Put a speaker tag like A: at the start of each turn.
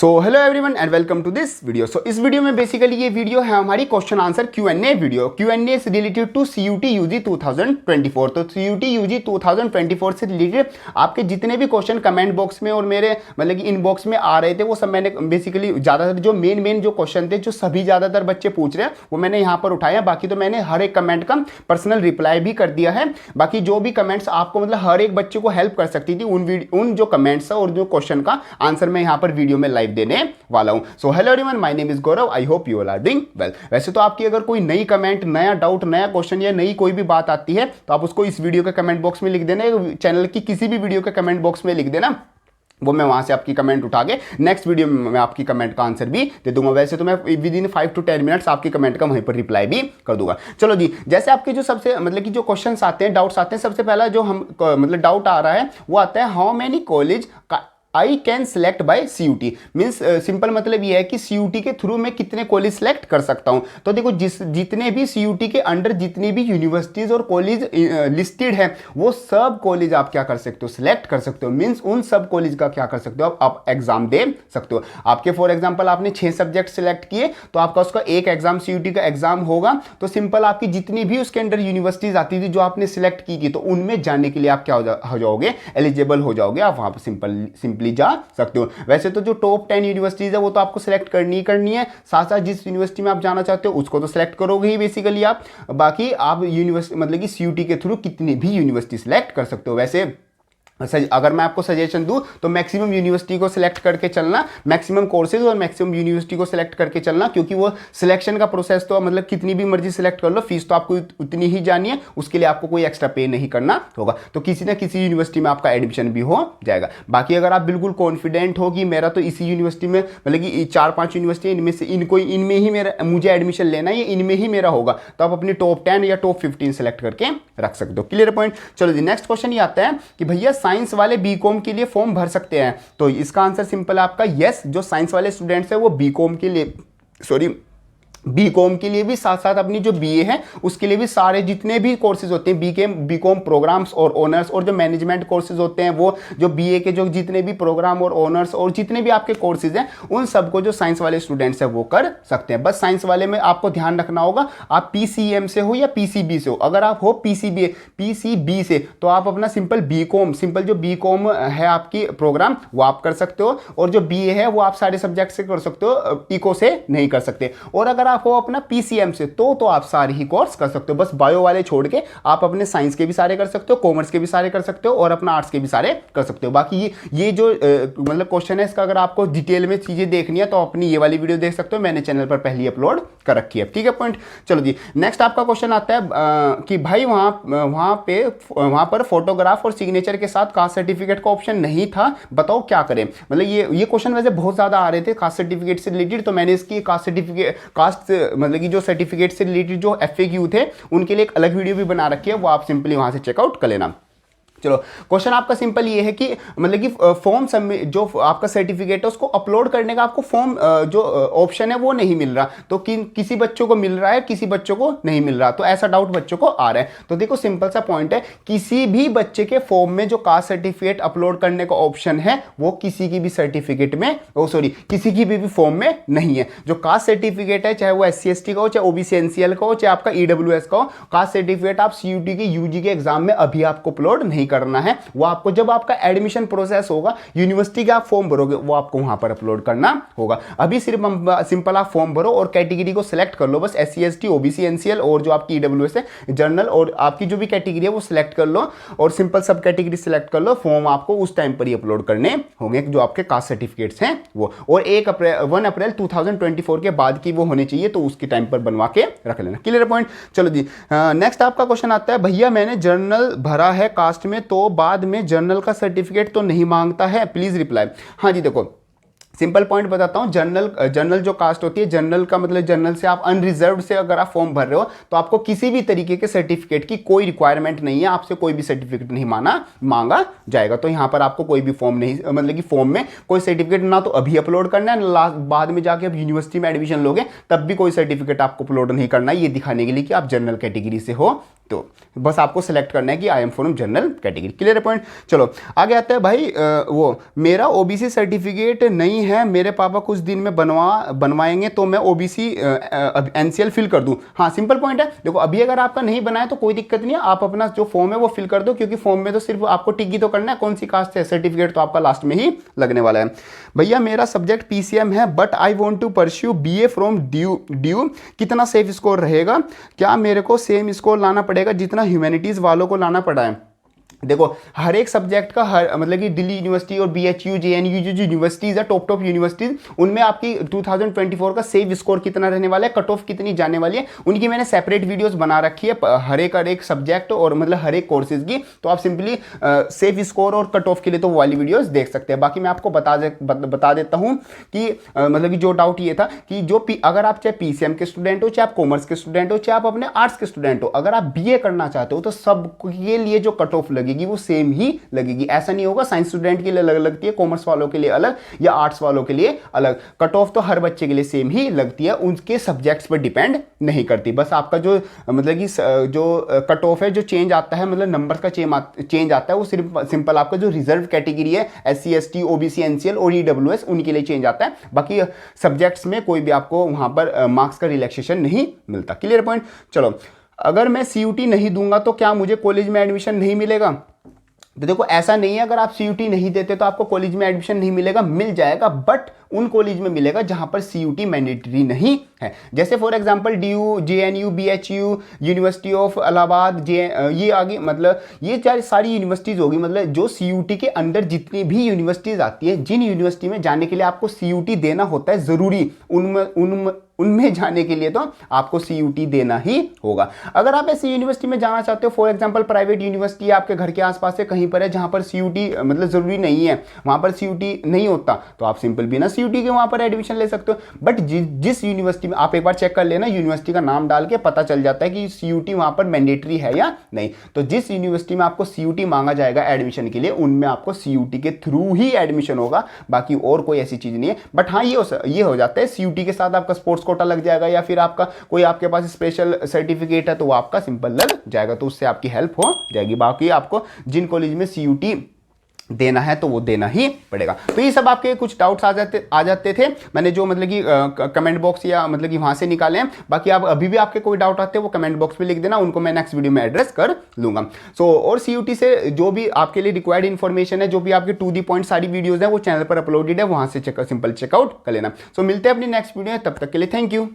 A: So hello everyone and welcome to this video. So इस video में basically ये video है हमारी question answer Q&A video. Q&A is related to CUT UG 2024। तो CUT UG 2024 से related आपके जितने भी क्वेश्चन कमेंट बॉक्स में और मेरे मतलब कि इनबॉक्स में आ रहे थे वो सब मैंने बेसिकली ज़्यादातर जो मेन जो क्वेश्चन थे जो सभी ज़्यादातर बच्चे पूछ रहे हैं वो मैंने यहाँ पर उठाया। बाकी तो मैंने हर एक कमेंट का पर्सनल रिप्लाई भी कर दिया है। बाकी जो भी कमेंट्स आपको मतलब हर एक बच्चे को हेल्प कर सकती थी उन जो कमेंट्स है और जो क्वेश्चन का आंसर मैं यहाँ पर वीडियो में लाइव देने वाला हूं। So hello everyone, my name is Gaurav. I hope you all are doing well. वैसे तो आपकी अगर कोई नई कमेंट, नया डाउट, नया क्वेश्चन या नई कोई भी बात आती है तो आप उसको इस वीडियो के कमेंट बॉक्स में लिख देना, चैनल की किसी भी वीडियो के कमेंट बॉक्स में लिख देना। वो मैं वहां से आपकी कमेंट उठा के नेक्स्ट वीडियो में मैं आपकी कमेंट का आंसर भी दे दूंगा। वैसे तो मैं विद इन 5 to 10 मिनट्स आपकी कमेंट का वहीं पर रिप्लाई भी कर दूंगा। चलो जी, जैसे आपके जो सबसे मतलब कि जो क्वेश्चंस आते हैं, डाउट्स आते हैं, सबसे पहला जो हम मतलब डाउट आ रहा है वो आता है how many college I can select by CUT। Means simple मतलब ये है कि CUT के थ्रू मैं कितने कॉलेज सेलेक्ट कर सकता हूं। तो देखो जितने भी CUT के अंडर जितनी भी यूनिवर्सिटीज और कॉलेज लिस्टेड है वो सब कॉलेज आप क्या कर सकते हो, सिलेक्ट कर सकते हो। मीन्स उन सब कॉलेज का क्या कर सकते हो, आप एग्जाम दे सकते हो। आपके फॉर एग्जाम्पल आपने 6 सब्जेक्ट सिलेक्ट किए तो आपका उसका एक एग्जाम CUT का एग्जाम होगा। तो सिंपल आपकी जितनी भी उसके अंडर यूनिवर्सिटीज आती थी जो आपने सिलेक्ट की थी तो उनमें जाने के लिए आप क्या हो जाओगे, एलिजिबल हो जाओगे। आप वहां पर सिंपली जा सकते हो। वैसे तो जो टॉप 10 यूनिवर्सिटीज है वो तो आपको सिलेक्ट करनी है। साथ साथ जिस यूनिवर्सिटी में आप जाना चाहते हो उसको तो सिलेक्ट करोगे ही बेसिकली आप। बाकी आप यूनिवर्सिटी मतलब कि CUT के थ्रू कितनी भी यूनिवर्सिटी सिलेक्ट कर सकते हो। वैसे अगर मैं आपको सजेशन दूं तो मैक्सिमम यूनिवर्सिटी को सिलेक्ट करके चलना, मैक्सिमम कोर्सेज और मैक्सिमम यूनिवर्सिटी को सिलेक्ट करके चलना, क्योंकि वो सिलेक्शन का प्रोसेस तो मतलब कितनी भी मर्जी सिलेक्ट कर लो, फीस तो आपको उतनी ही जानी है, उसके लिए आपको कोई एक्स्ट्रा पे नहीं करना होगा। तो किसी ना किसी यूनिवर्सिटी में आपका एडमिशन भी हो जाएगा। बाकी अगर आप बिल्कुल कॉन्फिडेंट हो कि मेरा तो इसी यूनिवर्सिटी में मतलब कि 4-5 यूनिवर्सिटी इनमें से इनमें ही मेरा मुझे एडमिशन लेना है, ये इनमें ही मेरा होगा, तो आप अपनी टॉप 10 या टॉप 15 सेलेक्ट करके रख सकते हो। Clear point. चलो जी, नेक्स्ट क्वेश्चन ये आता है कि भैया साइंस वाले बीकॉम के लिए फॉर्म भर सकते हैं? तो इसका आंसर सिंपल है आपका यस। जो साइंस वाले स्टूडेंट्स हैं वो बीकॉम के लिए बीकॉम के लिए भी साथ साथ अपनी जो BA है उसके लिए भी सारे जितने भी कोर्सेज होते हैं बीकॉम प्रोग्राम्स और ऑनर्स और जो मैनेजमेंट कोर्सेज होते हैं वो जो BA के जो जितने भी प्रोग्राम और ऑनर्स और जितने भी आपके कोर्सेज हैं उन सबको जो साइंस वाले स्टूडेंट्स हैं वो कर सकते हैं। बस साइंस वाले में आपको ध्यान रखना होगा आप PCM से हो या PCB से हो। अगर आप हो PCB से तो आप अपना सिंपल जो बीकॉम है आपकी प्रोग्राम वो आप कर सकते हो, और जो BA है वो आप सारे सब्जेक्ट से कर सकते हो, इको से नहीं कर सकते। और अगर आप हो अपना PCM से तो आप सारे ही कोर्स कर सकते हो। बस बायो वाले छोड़ के आप अपने साइंस के भी सारे कर सकते हो, कॉमर्स के भी सारे कर सकते हो और अपना आर्ट्स के भी सारे कर सकते हो। बाकी ये जो मतलब क्वेश्चन है इसका अगर आपको डिटेल में चीजें देखनी है तो अपनी ये वाली वीडियो देख सकते हो, मैंने चैनल पर पहले अपलोड कर रखी है। ठीक है पॉइंट। चलो जी, नेक्स्ट आपका क्वेश्चन आता है कि भाई वहां पर फोटोग्राफ और सिग्नेचर के साथ कास्ट सर्टिफिकेट का ऑप्शन नहीं था, बताओ क्या करें। मतलब ये क्वेश्चन वैसे बहुत ज्यादा आ रहे थे कास्ट सर्टिफिकेट से रिलेटेड, तो मैंने इसकी कास्ट मतलब कि जो सर्टिफिकेट से रिलेटेड जो FAQ थे उनके लिए एक अलग वीडियो भी बना रखी है, वो आप सिंपली वहां से चेकआउट कर लेना। चलो, क्वेश्चन आपका सिंपल ये है कि मतलब कि फॉर्म सबमिट जो आपका सर्टिफिकेट है उसको अपलोड करने का आपको फॉर्म जो ऑप्शन है वो नहीं मिल रहा। तो किसी बच्चों को मिल रहा है, किसी बच्चों को नहीं मिल रहा। तो ऐसा डाउट बच्चों को आ रहा है। तो देखो सिंपल सा पॉइंट है, किसी भी बच्चे के फॉर्म में जो कास्ट सर्टिफिकेट अपलोड करने का ऑप्शन है वो किसी की भी सर्टिफिकेट में किसी की भी फॉर्म में नहीं है। जो कास्ट सर्टिफिकेट है चाहे वो SC/ST का हो, चाहे OBC NCL का हो, चाहे आपका EWS का हो, कास्ट सर्टिफिकेट आप CUT के UG के एग्जाम में अभी आपको अपलोड नहीं करना है। वो आपको जब आपका एडमिशन प्रोसेस होगा, यूनिवर्सिटी का आप फॉर्म भरोगे, वो आपको वहां पर अपलोड करना होगा। अभी सिर्फ सिंपल आप फॉर्म भरो और कैटेगरी को सिलेक्ट कर लो, बस SC/ST OBC NCL और जो आपकी EWS है जनरल, और आपकी जो भी कैटेगरी है वो सिलेक्ट कर लो और सिंपल सब कैटेगरी सिलेक्ट कर लो। फॉर्म आपको उस टाइम पर ही अपलोड करने होंगे जो आपके कास्ट सर्टिफिकेट्स हैं वो, और 1 अप्रैल 2024 के बाद की वो होने चाहिए, तो उसके टाइम पर बनवा के रख लेना। Clear point. चलो जी, नेक्स्ट आपका क्वेश्चन आता है भैया मैंने जर्नल भरा है कास्ट में तो बाद में जर्नल का सर्टिफिकेट तो नहीं मांगता है, प्लीज रिप्लाई। हाँ जी, देखो सिंपल पॉइंट बताता हूं। जनरल जो कास्ट होती है, जनरल का मतलब जनरल से आप अनरिजर्व से अगर आप फॉर्म भर रहे हो तो आपको किसी भी तरीके के सर्टिफिकेट की कोई रिक्वायरमेंट नहीं है, आपसे कोई भी सर्टिफिकेट नहीं मांगा जाएगा। तो यहां पर आपको कोई भी फॉर्म नहीं, मतलब कि फॉर्म में कोई सर्टिफिकेट ना तो अभी अपलोड करना है, ना बाद में जाके आप यूनिवर्सिटी में एडमिशन लोगे तब भी कोई सर्टिफिकेट आपको अपलोड नहीं करना है, ये दिखाने के लिए कि आप जनरल कैटेगरी से हो। तो बस आपको सेलेक्ट करना है कि I am from general category. Clear है पॉइंट। चलो आगे आता है भाई वो मेरा ओबीसी सर्टिफिकेट नहीं है, मेरे पापा कुछ दिन में बनवाएंगे तो मैं ओबीसी एनसीएल फिल कर दूं। हाँ सिंपल पॉइंट है। देखो अभी अगर आपका नहीं बनाया तो कोई दिक्कत नहीं है, आप अपना जो फॉर्म है वो फिल कर दो, क्योंकि फॉर्म में तो सिर्फ आपको टिक ही तो करना है कौन सी कास्ट है, सर्टिफिकेट तो आपका लास्ट में ही लगने वाला है। भैया मेरा सब्जेक्ट पीसीएम है but I want to pursue BA from DU, कितना सेफ स्कोर रहेगा, क्या मेरे को सेम स्कोर लाना पड़ेगा जितना ह्यूमैनिटीज वालों को लाना पड़ा है। देखो हर एक सब्जेक्ट का हर मतलब कि दिल्ली यूनिवर्सिटी और बीएचयू जेएनयू जो यूनिवर्सिटीज़ है टॉप यूनिवर्सिटीज़, उनमें आपकी 2024 का सेफ स्कोर कितना रहने वाला है, कट ऑफ कितनी जाने वाली है, उनकी मैंने सेपरेट वीडियोस बना रखी है हर एक सब्जेक्ट और मतलब हर एक कोर्सेज की। तो आप सिंपली सेफ स्कोर और कट ऑफ के लिए तो वो वाली वीडियोस देख सकते हैं। बाकी मैं आपको बता देता हूँ कि मतलब कि जो डाउट ये था कि जो अगर आप चाहे पीसीएम के स्टूडेंट हो, चाहे आप कॉमर्स के स्टूडेंट हो, चाहे आप अपने आर्ट्स के स्टूडेंट हो, अगर आप बीए करना चाहते हो तो सबके लिए जो कट ऑफ लगेगी वो सेम ही लगेगी। ऐसा नहीं होगा साइंस स्टूडेंट के लिए अलग लगती है, कॉमर्स वालों के लिए अलग या आर्ट्स वालों के लिए अलग। कट ऑफ तो हर बच्चे के लिए सेम ही लगती है, उनके सब्जेक्ट्स पर डिपेंड नहीं करती। बस आपका जो मतलब कि जो कट ऑफ है जो चेंज आता है, मतलब नंबर का चेंज आता है, वो सिर्फ सिंपल आपका जो रिजर्व कैटेगरी है SC ST OBC NCL और EWS उनके लिए चेंज आता है। बाकी सब्जेक्ट्स में कोई भी आपको वहां पर मार्क्स का रिलैक्सेशन नहीं मिलता। Clear point. चलो अगर मैं CUT नहीं दूंगा तो क्या मुझे कॉलेज में एडमिशन नहीं मिलेगा। तो देखो ऐसा नहीं है अगर आप CUT नहीं देते तो आपको कॉलेज में एडमिशन नहीं मिलेगा, मिल जाएगा, बट उन कॉलेज में मिलेगा जहां पर CUT मैंडेटरी नहीं है। जैसे for example DU JNU BHU university of Allahabad ये आगे मतलब ये सारी यूनिवर्सिटीज होगी, मतलब जो CUT के अंदर जितनी भी यूनिवर्सिटीज आती है, जिन यूनिवर्सिटी में जाने के लिए आपको CUT देना होता है जरूरी, उनमें जाने के लिए तो आपको CUT देना ही होगा। अगर आप ऐसी यूनिवर्सिटी में जाना चाहते हो, फॉर एग्जांपल प्राइवेट यूनिवर्सिटी आपके घर के आसपास से कहीं पर है जहां पर CUT मतलब जरूरी नहीं है, वहां पर CUT नहीं होता, तो आप सिंपल बिना CUT के वहां पर एडमिशन ले सकते हो। बट जिस यूनिवर्सिटी में आप एक बार चेक कर लेना, यूनिवर्सिटी का नाम डाल के पता चल जाता है कि CUT वहां पर मैंडेटरी है या नहीं। तो जिस यूनिवर्सिटी में आपको CUT मांगा जाएगा एडमिशन के लिए, उनमें आपको CUT के थ्रू ही एडमिशन होगा, बाकी और कोई ऐसी चीज नहीं है। बट हाँ ये हो जाता है CUT के साथ आपका स्पोर्ट्स कोटा लग जाएगा, या फिर आपका कोई आपके पास स्पेशल सर्टिफिकेट है तो वो आपका सिंपल लग जाएगा, तो उससे आपकी हेल्प हो जाएगी। बाकी आपको जिन कॉलेज में CUT देना है तो वो देना ही पड़ेगा। तो ये सब आपके कुछ डाउट्स आ जाते थे, मैंने जो मतलब कि कमेंट बॉक्स या मतलब कि वहां से निकाले हैं। बाकी आप अभी भी आपके कोई डाउट आते हैं वो कमेंट बॉक्स में लिख देना, उनको मैं नेक्स्ट वीडियो में एड्रेस कर लूंगा। सो और CUT से जो भी आपके लिए रिक्वायर्ड इन्फॉर्मेशन है, जो भी आपकी टू दी पॉइंट सारी वीडियोज है वो चैनल पर अपलोडेड है, वहां से सिंपल चेकआउट कर लेना। सो मिलते हैं अपनी नेक्स्ट वीडियो में, तब तक के लिए थैंक यू।